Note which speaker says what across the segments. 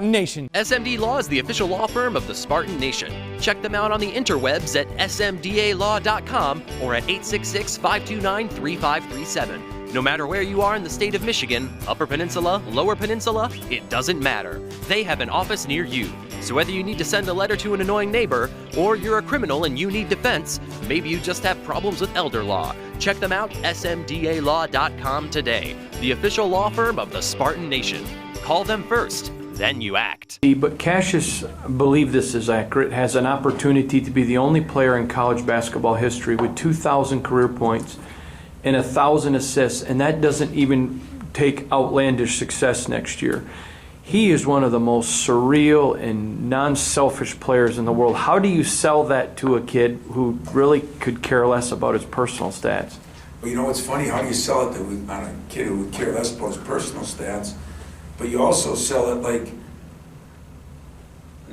Speaker 1: Nation.
Speaker 2: SMD Law is the official law firm of the Spartan Nation. Check them out on the interwebs at smdalaw.com or at 866-529-3537. No matter where you are in the state of Michigan, Upper Peninsula, Lower Peninsula, it doesn't matter. They have an office near you. So whether you need to send a letter to an annoying neighbor, or you're a criminal and you need defense, maybe you just have problems with elder law, check them out, smdalaw.com today. The official law firm of the Spartan Nation. Call them first. Then you act.
Speaker 3: But Cassius, believe this is accurate, has an opportunity to be the only player in college basketball history with 2,000 career points and 1,000 assists, and that doesn't even take outlandish success next year. He is one of the most surreal and non-selfish players in the world. How do you sell that to a kid who really could care less about his personal stats?
Speaker 4: Well, you know what's funny? How do you sell it on a kid who would care less about his personal stats? But you also sell it like,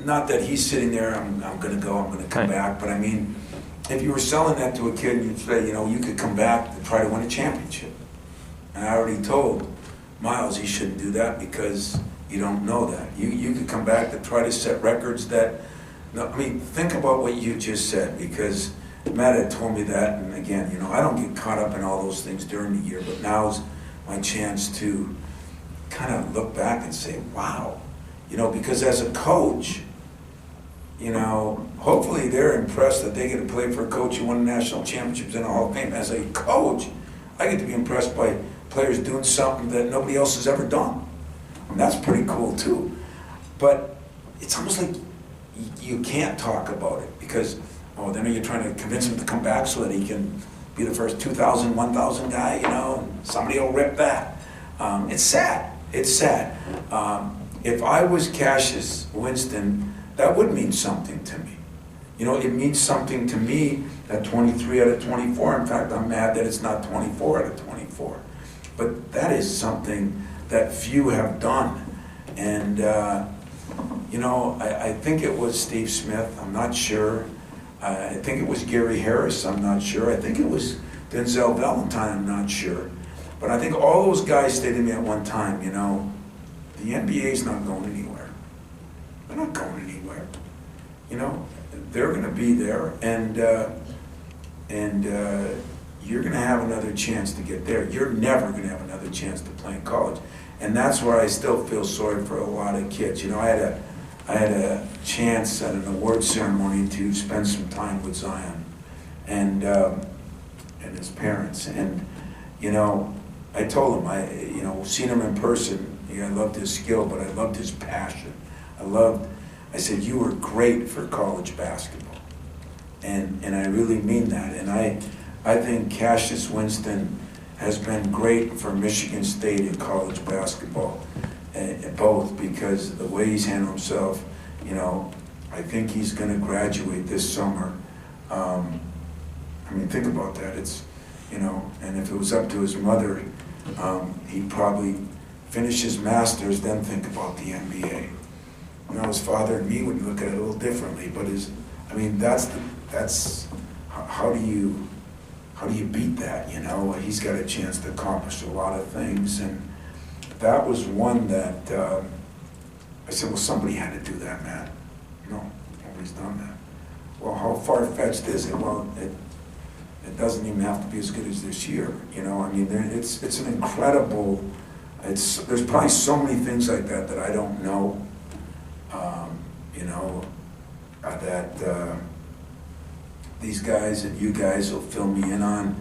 Speaker 4: not that he's sitting there, I'm going to go, I'm going to come back, but I mean, if you were selling that to a kid and you'd say, you know, you could come back to try to win a championship. And I already told Miles he shouldn't do that because you don't know that. You could come back to try to set records that, no, I mean, think about what you just said, because Matt had told me that, and again, you know, I don't get caught up in all those things during the year, but now's my chance to kind of look back and say, wow, you know, because as a coach, you know, hopefully they're impressed that they get to play for a coach who won national championships in a Hall of Fame. As a coach, I get to be impressed by players doing something that nobody else has ever done. And that's pretty cool too. But it's almost like you can't talk about it because, oh, then you're trying to convince him to come back so that he can be the first 2,000, 1,000 guy, you know, and somebody will rip that. It's sad. It's sad. If I was Cassius Winston, that would mean something to me. You know, it means something to me that 23 out of 24. In fact, I'm mad that it's not 24 out of 24. But that is something that few have done. And, you know, I think it was Steve Smith. I'm not sure. I think it was Gary Harris. I'm not sure. I think it was Denzel Valentine. I'm not sure. But I think all those guys stayed to me at one time, you know, the NBA's not going anywhere. They're not going anywhere. You know, they're going to be there, and you're going to have another chance to get there. You're never going to have another chance to play in college. And that's where I still feel sorry for a lot of kids. You know, I had a chance at an award ceremony to spend some time with Zion and his parents. And, you know, I told him, you know, seen him in person, I loved his skill, but I loved his passion. I said, you were great for college basketball. And I really mean that. And I think Cassius Winston has been great for Michigan State in college basketball, both because the way he's handled himself, you know, I think he's going to graduate this summer. I mean, think about that. It's, you know, and if it was up to his mother, he'd probably finish his master's, then think about the NBA. You know, his father and me would look at it a little differently, but I mean, that's how do you beat that? You know, he's got a chance to accomplish a lot of things, and that was one that I said, well, somebody had to do that, Matt. No, nobody's done that. Well, how far-fetched is it? Well, it doesn't even have to be as good as this year. You know, I mean, it's an incredible. There's probably so many things like that that I don't know. You know, that these guys and you guys will fill me in on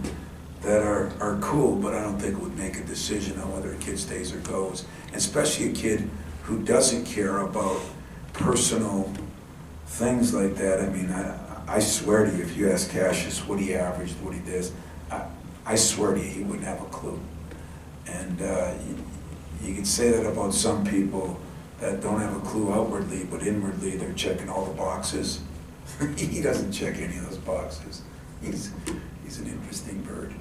Speaker 4: that are cool, but I don't think it would make a decision on whether a kid stays or goes, and especially a kid who doesn't care about personal things like that. I mean, I swear to you, if you ask Cassius what he averaged, what he did, I swear to you, he wouldn't have a clue. And you can say that about some people that don't have a clue outwardly, but inwardly they're checking all the boxes. He doesn't check any of those boxes. He's an interesting bird.